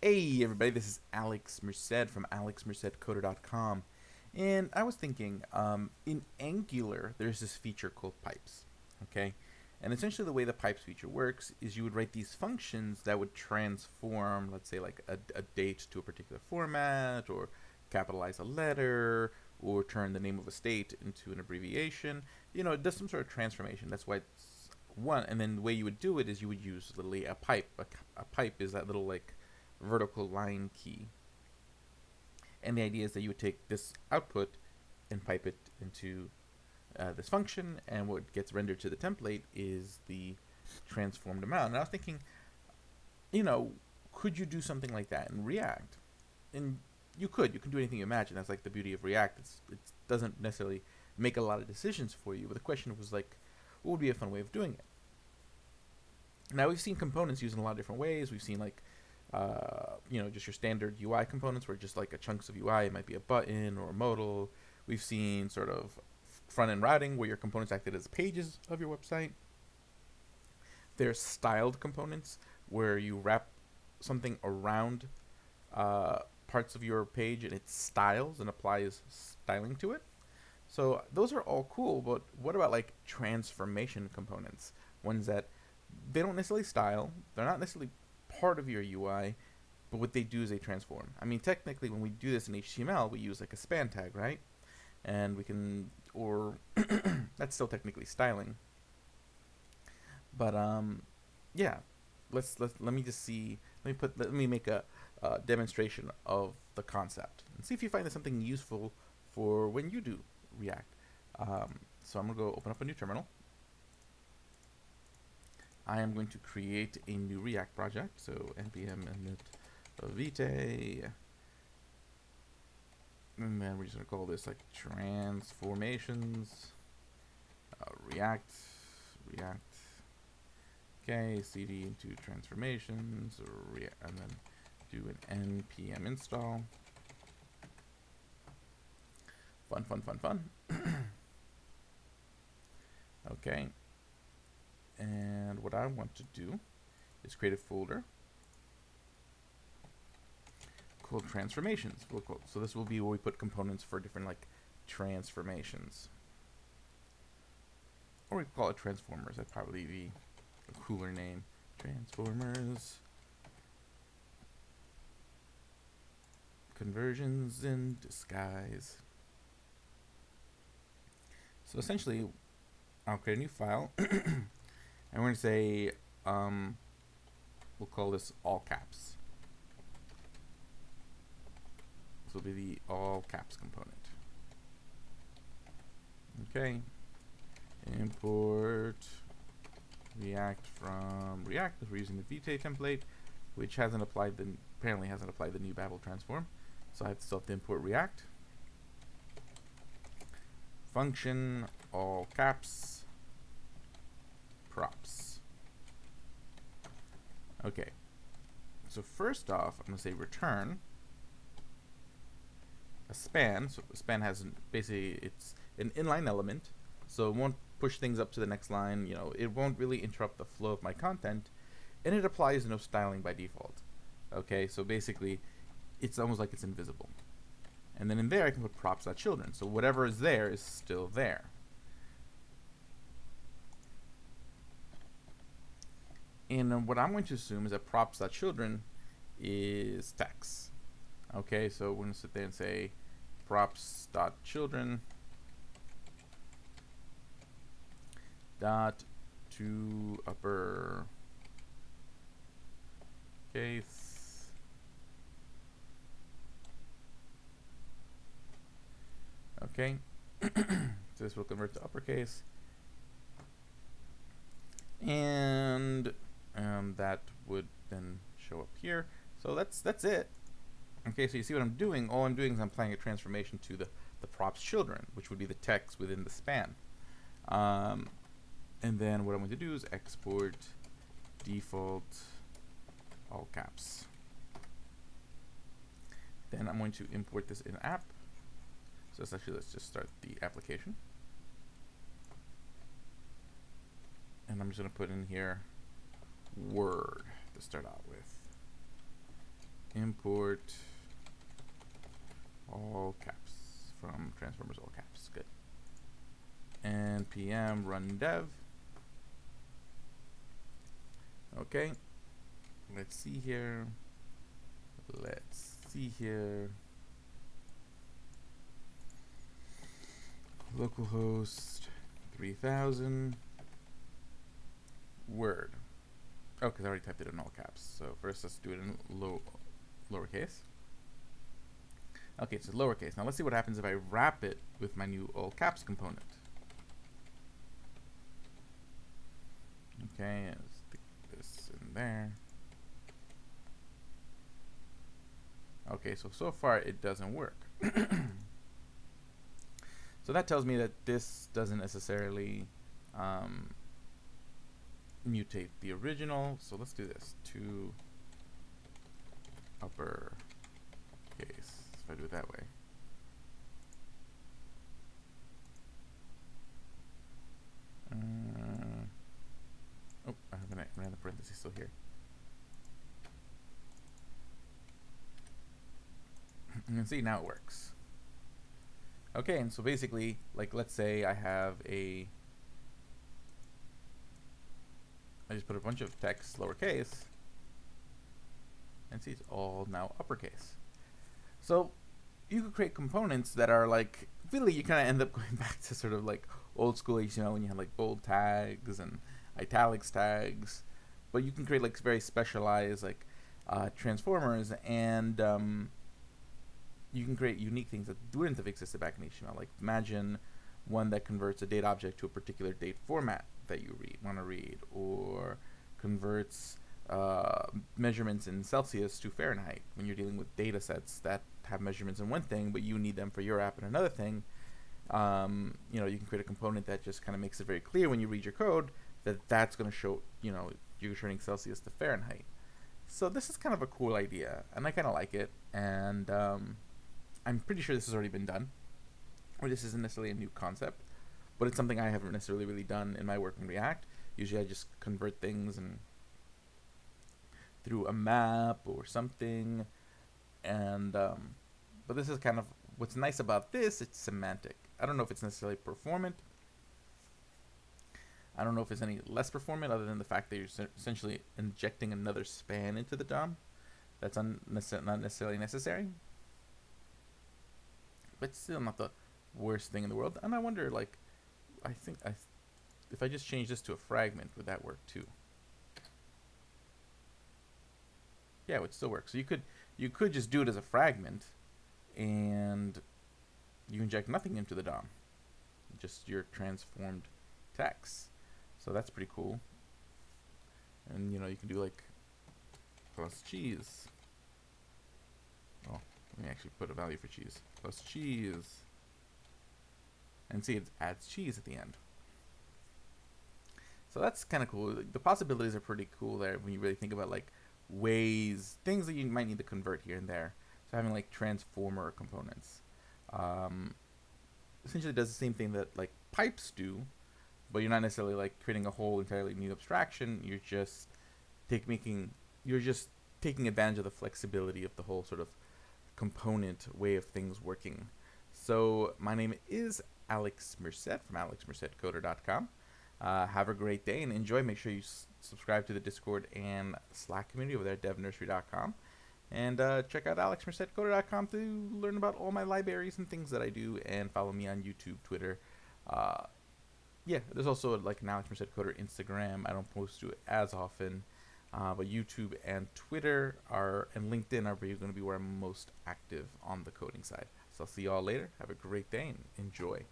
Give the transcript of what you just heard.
Hey everybody, this is Alex Merced from alexmercedcoder.com. And I was thinking, in Angular, there's this feature called pipes. Okay? And essentially the way the pipes feature works is you would write these functions that would transform, let's say like a date to a particular format, or capitalize a letter, or turn the name of a state into an abbreviation. It does some sort of transformation. That's why it's one. And then the way you would do it is you would use literally a pipe. A pipe is that little like vertical line key. And the idea is that you would take this output and pipe it into this function, and what gets rendered to the template is the transformed amount. And I was thinking, you know, could you do something like that in React? And you could. You can do anything you imagine. That's like the beauty of React. It doesn't necessarily make a lot of decisions for you, but the question was like, what would be a fun way of doing it? Now we've seen components used in a lot of different ways. We've seen like just your standard UI components where just like a chunks of UI, it might be a button or a modal. We've seen sort of front end routing where your components acted as pages of your website. There's styled components where you wrap something around parts of your page and it styles and applies styling to it. So those are all cool, but what about like transformation components? Ones that they don't necessarily style, they're not necessarily part of your UI, but what they do is they transform. I mean, technically, when we do this in HTML, we use like a span tag, right? And we can, or that's still technically styling. But yeah, let me just see. Let me make a demonstration of the concept and see if you find this something useful for when you do React. So I'm gonna go open up a new terminal. I am going to create a new React project. So npm init vitae, and then we're just gonna call this like transformations React. Okay, cd into transformations, and then do an npm install. Fun. Okay, and what I want to do is create a folder called transformations. So this will be where we put components for different like transformations, or we call it transformers. That'd probably be a cooler name. Transformers. Conversions in disguise. So essentially, I'll create a new file, and we're going to say, we'll call this all caps. This will be the all caps component. Okay. Import React from React, because we're using the Vitae template, which apparently hasn't applied the new Babel transform. So I still have to import React. Function all caps props. Okay. So first off, I'm going to say return a span. So a span has basically it's an inline element, so it won't push things up to the next line. It won't really interrupt the flow of my content, and it applies no styling by default. Okay, so basically, it's almost like it's invisible. And then in there, I can put props.children. So whatever is there is still there. And what I'm going to assume is that props.children is text. Okay, so we're going to sit there and say props.children dot to upper case okay. So this will convert to uppercase, and that would then show up here. So that's it. Okay, so you see what I'm doing. All I'm doing is I'm applying a transformation to the props children, which would be the text within the span. And then what I'm going to do is export default all caps. Then I'm going to import this in app. So let's just start the application. And I'm just going to put in here Word to start out with. import all caps from transformers all caps. Good. npm run dev. Okay. Let's see here. Localhost 3000. Word. Oh, because I already typed it in all caps. So first let's do it in lowercase. Okay, it's lowercase. Now let's see what happens if I wrap it with my new all caps component. Okay, let's stick this in there. Okay, so far it doesn't work. So that tells me that this doesn't necessarily mutate the original. So let's do this to upper case. If I do it that way. Oh, I have an random parenthesis still here. You can see now it works. Okay, and so basically, like, let's say I just put a bunch of text lowercase, and see it's all now uppercase. So you could create components that are like, really you kind of end up going back to sort of like old school HTML when you had like bold tags and italics tags, but you can create like very specialized like transformers, and you can create unique things that wouldn't have existed back in HTML. Like imagine one that converts a date object to a particular date format that you want to read, or converts measurements in Celsius to Fahrenheit when you're dealing with data sets that have measurements in one thing, but you need them for your app in another thing. You know, you can create a component that just kind of makes it very clear when you read your code that that's going to show, you know, you're turning Celsius to Fahrenheit. So this is kind of a cool idea, and I kind of like it, and I'm pretty sure this has already been done, or this isn't necessarily a new concept, but it's something I haven't necessarily really done in my work in React. Usually I just convert things and through a map or something, and but this is kind of what's nice about this. It's semantic. I don't know if it's necessarily performant. I don't know if it's any less performant other than the fact that you're essentially injecting another span into the DOM. That's not necessarily necessary, but still not the worst thing in the world. And I wonder, like, if I just change this to a fragment, would that work too? Yeah, it would still work. So you could just do it as a fragment, and you inject nothing into the DOM, just your transformed text. So that's pretty cool. And you know, you can do like plus cheese. Oh, let me actually put a value for cheese. Plus cheese. And see, it adds cheese at the end. So that's kind of cool. The possibilities are pretty cool there when you really think about like things that you might need to convert here and there. So having like transformer components essentially does the same thing that like pipes do, but you're not necessarily like creating a whole entirely new abstraction. You're just taking advantage of the flexibility of the whole sort of component way of things working. So my name is Alex Merced from alexmercedcoder.com. Have a great day and enjoy. Make sure you subscribe to the Discord and Slack community over there at devnursery.com. And check out alexmercedcoder.com to learn about all my libraries and things that I do, and follow me on YouTube, Twitter. Yeah, there's also like an Alex Merced Coder Instagram. I don't post to it as often, but YouTube and Twitter and LinkedIn are going to be where I'm most active on the coding side. So I'll see you all later. Have a great day and enjoy.